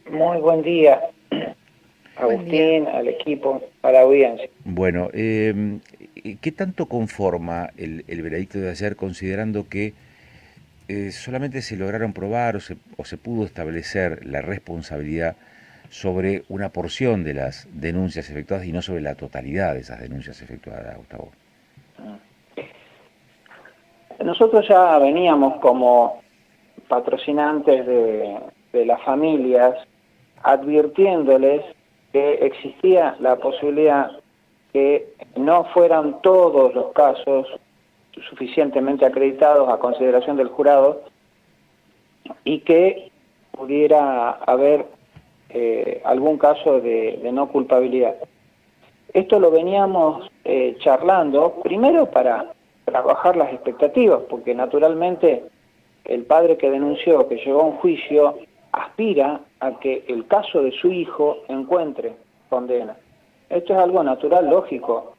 Muy buen día, Buen día. Agustín, al equipo, a la audiencia. Bueno, ¿qué tanto conforma el veredicto de ayer considerando que solamente se lograron probar o se pudo establecer la responsabilidad sobre una porción de las denuncias efectuadas y no sobre la totalidad de esas denuncias efectuadas, Gustavo? Nosotros ya veníamos como patrocinantes de las familias advirtiéndoles que existía la posibilidad que no fueran todos los casos suficientemente acreditados a consideración del jurado y que pudiera haber algún caso de no culpabilidad. Esto lo veníamos charlando, primero para bajar las expectativas, porque naturalmente el padre que denunció, que llegó a un juicio, aspira a que el caso de su hijo encuentre condena. Esto es algo natural, lógico,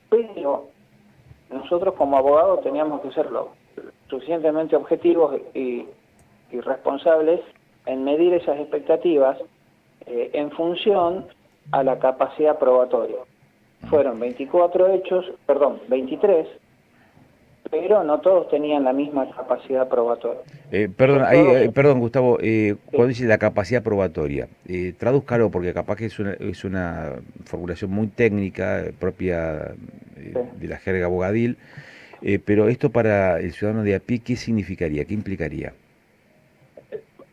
pero nosotros como abogados teníamos que ser lo suficientemente objetivos y responsables en medir esas expectativas en función a la capacidad probatoria. Fueron 24 hechos, perdón, 23, pero no todos tenían la misma capacidad probatoria. Perdón, Todos, perdón, Gustavo, sí, cuando dice la capacidad probatoria, tradúzcalo porque capaz que es una formulación muy técnica, propia sí. de la jerga abogadil, pero esto para el ciudadano de a pie, ¿qué significaría? ¿Qué implicaría?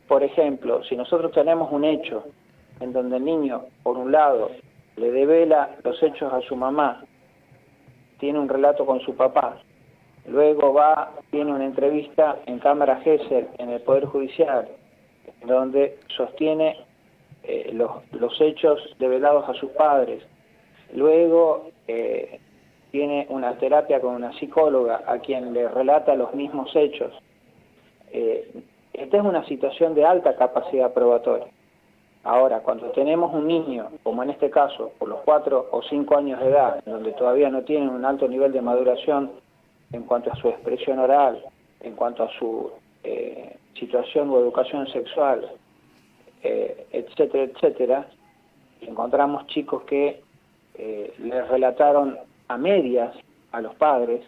Por ejemplo, si nosotros tenemos un hecho en donde el niño, por un lado, le devela los hechos a su mamá, tiene un relato con su papá, luego va, tiene una entrevista en Cámara Gesell, en el Poder Judicial, donde sostiene los hechos develados a sus padres, luego tiene una terapia con una psicóloga a quien le relata los mismos hechos. Esta es una situación de alta capacidad probatoria. Ahora, cuando tenemos un niño, como en este caso, por los 4 o 5 años de edad, donde todavía no tienen un alto nivel de maduración en cuanto a su expresión oral, en cuanto a su situación o educación sexual, etcétera, etcétera, encontramos chicos que les relataron a medias a los padres,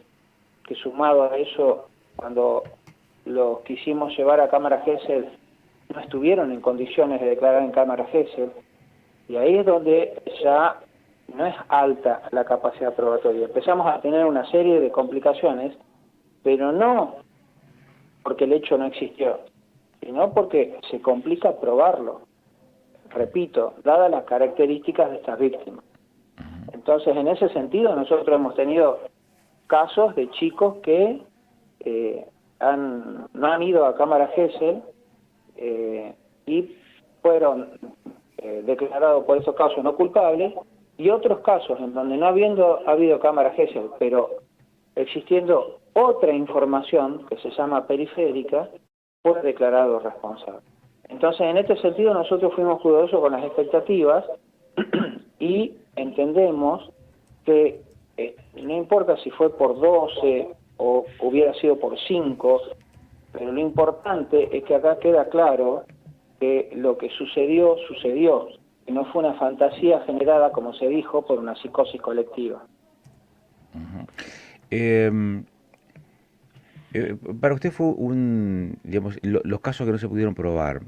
que sumado a eso, cuando los quisimos llevar a Cámara Gesell, no estuvieron en condiciones de declarar en Cámara Gesell, y ahí es donde ya no es alta la capacidad probatoria. Empezamos a tener una serie de complicaciones, pero no porque el hecho no existió, sino porque se complica probarlo. Repito, dadas las características de estas víctimas. Entonces, en ese sentido, nosotros hemos tenido casos de chicos que no han ido a Cámara Gesell y fueron declarados por esos casos no culpables, y otros casos en donde no habiendo habido Cámara Gesell, pero existiendo otra información que se llama periférica, fue declarado responsable. Entonces, en este sentido, nosotros fuimos cuidadosos con las expectativas y entendemos que no importa si fue por 12 o hubiera sido por 5, pero lo importante es que acá queda claro que lo que sucedió, sucedió, y no fue una fantasía generada, como se dijo, por una psicosis colectiva. Em, para usted fue digamos, los casos que no se pudieron probar,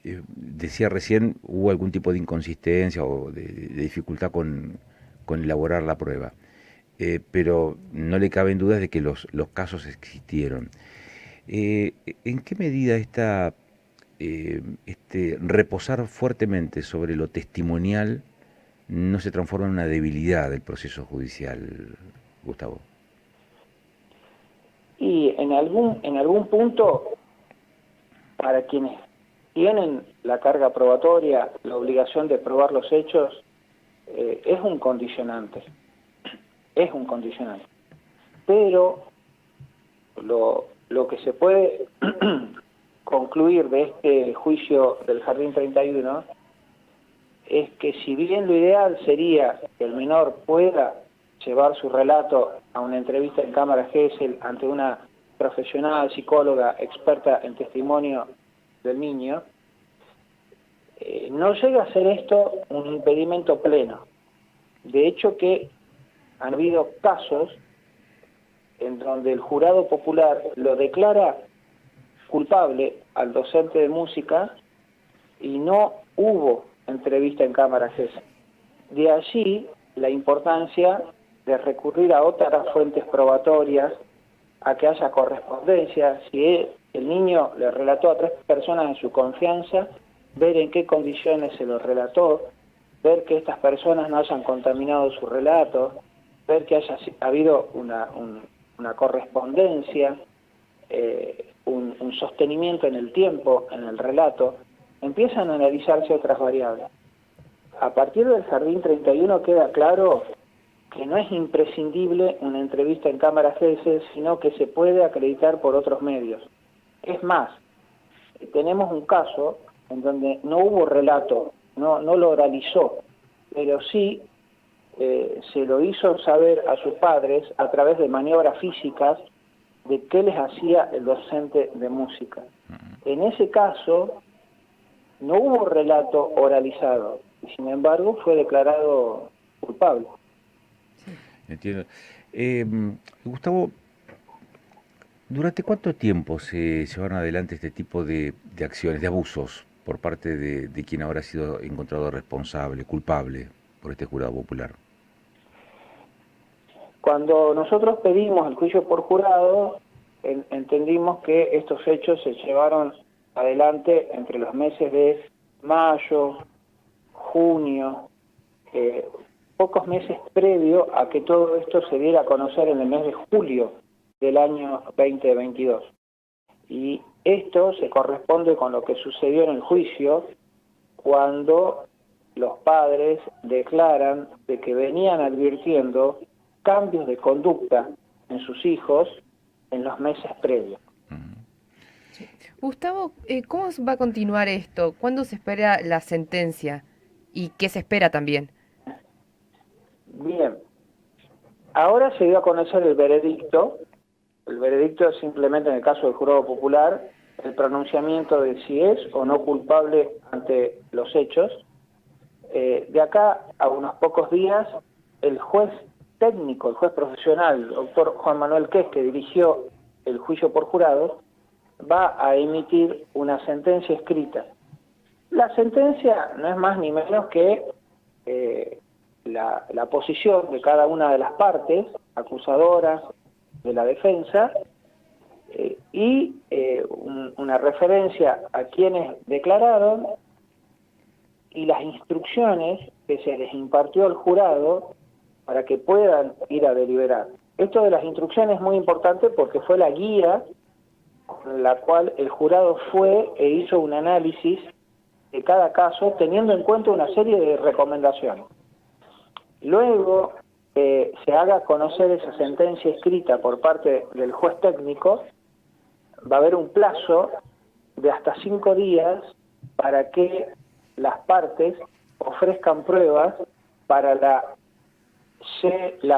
decía recién, hubo algún tipo de inconsistencia o de dificultad con elaborar la prueba. Pero no le caben dudas de que los casos existieron. ¿En qué medida este reposar fuertemente sobre lo testimonial no se transforma en una debilidad del proceso judicial, Gustavo? Y en algún punto, para quienes tienen la carga probatoria, la obligación de probar los hechos, es un condicionante, es un condicionante. Pero lo que se puede concluir de este juicio del Jardín 31 es que si bien lo ideal sería que el menor pueda llevar su relato a una entrevista en Cámara Gesell ante una profesional psicóloga experta en testimonio del niño, No llega a ser esto un impedimento pleno. De hecho que han habido casos en donde el jurado popular lo declara culpable al docente de música y no hubo entrevista en cámara GES. De allí la importancia de recurrir a otras fuentes probatorias, a que haya correspondencia. Si el niño le relató a 3 personas de su confianza, ver en qué condiciones se lo relató, ver que estas personas no hayan contaminado su relato, ver que haya habido una correspondencia, un sostenimiento en el tiempo, en el relato. Empiezan a analizarse otras variables. A partir del Jardín 31 queda claro que no es imprescindible una entrevista en cámara GS, sino que se puede acreditar por otros medios. Es más, tenemos un caso en donde no hubo relato, no lo oralizó, pero sí se lo hizo saber a sus padres a través de maniobras físicas de qué les hacía el docente de música. En ese caso no hubo relato oralizado y sin embargo fue declarado culpable. Entiendo. Gustavo, ¿durante cuánto tiempo se llevaron adelante este tipo de acciones, de abusos, por parte de quien ahora ha sido encontrado responsable, culpable por este jurado popular? Cuando nosotros pedimos el juicio por jurado, entendimos que estos hechos se llevaron adelante entre los meses de mayo, junio, pocos meses previo a que todo esto se diera a conocer en el mes de julio del año 2022. Y esto se corresponde con lo que sucedió en el juicio cuando los padres declaran de que venían advirtiendo cambios de conducta en sus hijos en los meses previos. Sí. Gustavo, ¿cómo va a continuar esto? ¿Cuándo se espera la sentencia? ¿Y qué se espera también? Bien, ahora se dio a conocer el veredicto. El veredicto es simplemente, en el caso del jurado popular, el pronunciamiento de si es o no culpable ante los hechos. De acá a unos pocos días, el juez técnico, el juez profesional, el doctor Juan Manuel Quez, que dirigió el juicio por jurado, va a emitir una sentencia escrita. La sentencia no es más ni menos que la posición de cada una de las partes acusadoras de la defensa y una referencia a quienes declararon y las instrucciones que se les impartió al jurado para que puedan ir a deliberar. Esto de las instrucciones es muy importante porque fue la guía con la cual el jurado fue e hizo un análisis de cada caso teniendo en cuenta una serie de recomendaciones. Luego se haga conocer esa sentencia escrita por parte del juez técnico, va a haber un plazo de hasta 5 días para que las partes ofrezcan pruebas para la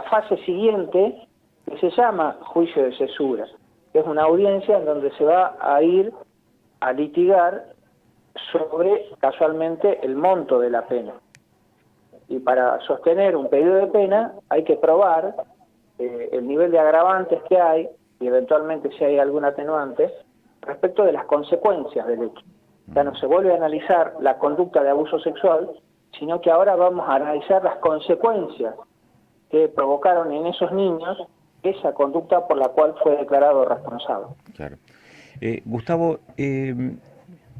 fase siguiente, que se llama juicio de cesura, que es una audiencia en donde se va a ir a litigar sobre, casualmente, el monto de la pena. Y para sostener un pedido de pena hay que probar el nivel de agravantes que hay y eventualmente si hay algún atenuante respecto de las consecuencias del hecho. Ya no se vuelve a analizar la conducta de abuso sexual, sino que ahora vamos a analizar las consecuencias que provocaron en esos niños esa conducta por la cual fue declarado responsable. Claro. Gustavo,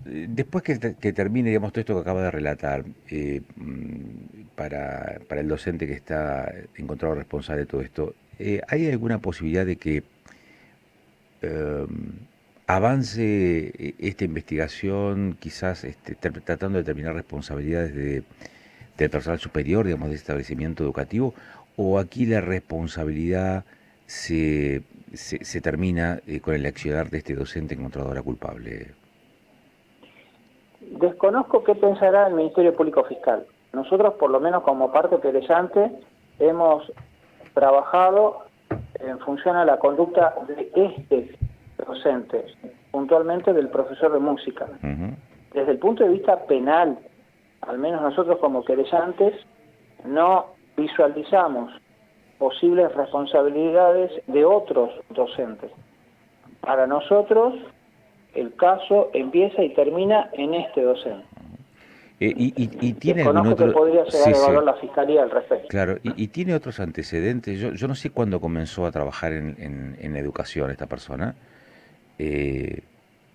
después que termine, digamos, todo esto que acaba de relatar, para el docente que está encontrado responsable de todo esto, ¿hay alguna posibilidad de que avance esta investigación, quizás tratando de determinar responsabilidades del personal superior, digamos, de este establecimiento educativo, o aquí la responsabilidad se termina con el accionar de este docente encontrado ahora culpable? Desconozco qué pensará el Ministerio Público Fiscal. Nosotros, por lo menos como parte querellante, hemos trabajado en función a la conducta de este docente, puntualmente del profesor de música. desde el punto de vista penal, al menos nosotros como querellantes, no visualizamos posibles responsabilidades de otros docentes. Para nosotros, el caso empieza y termina en este docente. ¿Y tiene algún Desconozco otro? que podría llegar Sí, a sí, evaluar la Fiscalía al respecto. claro. ¿Y tiene otros antecedentes? Yo no sé cuándo comenzó a trabajar en educación esta persona, eh,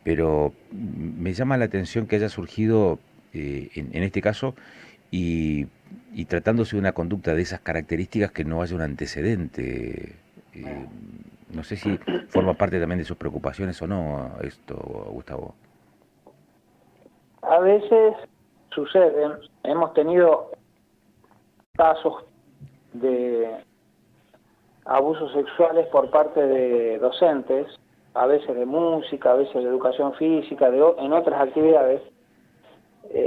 pero me llama la atención que haya surgido en este caso y, y tratándose de una conducta de esas características que no haya un antecedente. Eh, no sé si forma parte también de sus preocupaciones o no esto, Gustavo. A veces suceden, hemos tenido casos de abusos sexuales por parte de docentes, a veces de música, a veces de educación física, en otras actividades,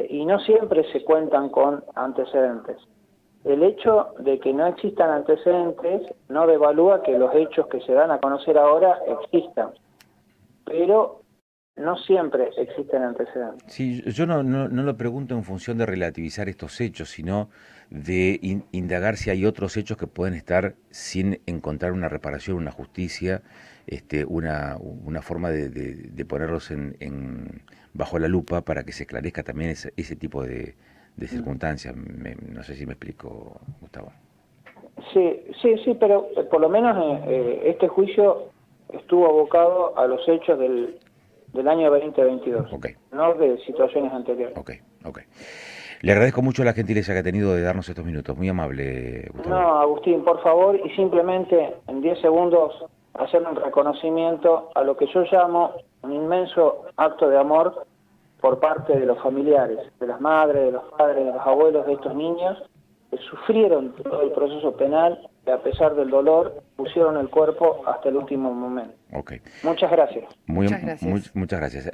y no siempre se cuentan con antecedentes. El hecho de que no existan antecedentes no devalúa que los hechos que se dan a conocer ahora existan, pero no siempre existen antecedentes. Sí, yo no lo pregunto en función de relativizar estos hechos, sino de indagar si hay otros hechos que pueden estar sin encontrar una reparación, una justicia, una forma de ponerlos bajo la lupa para que se esclarezca también ese tipo de circunstancias. No sé si me explico, Gustavo. Sí, pero por lo menos este juicio estuvo abocado a los hechos del año 2022, Ok. no de situaciones anteriores. Ok. Le agradezco mucho la gentileza que ha tenido de darnos estos minutos. Muy amable, Gustavo. No, Agustín, por favor, y simplemente en 10 segundos hacerle un reconocimiento a lo que yo llamo un inmenso acto de amor por parte de los familiares, de las madres, de los padres, de los abuelos de estos niños, que sufrieron todo el proceso penal y a pesar del dolor pusieron el cuerpo hasta el último momento. Ok. Muchas gracias. Muchas gracias. Muchas gracias.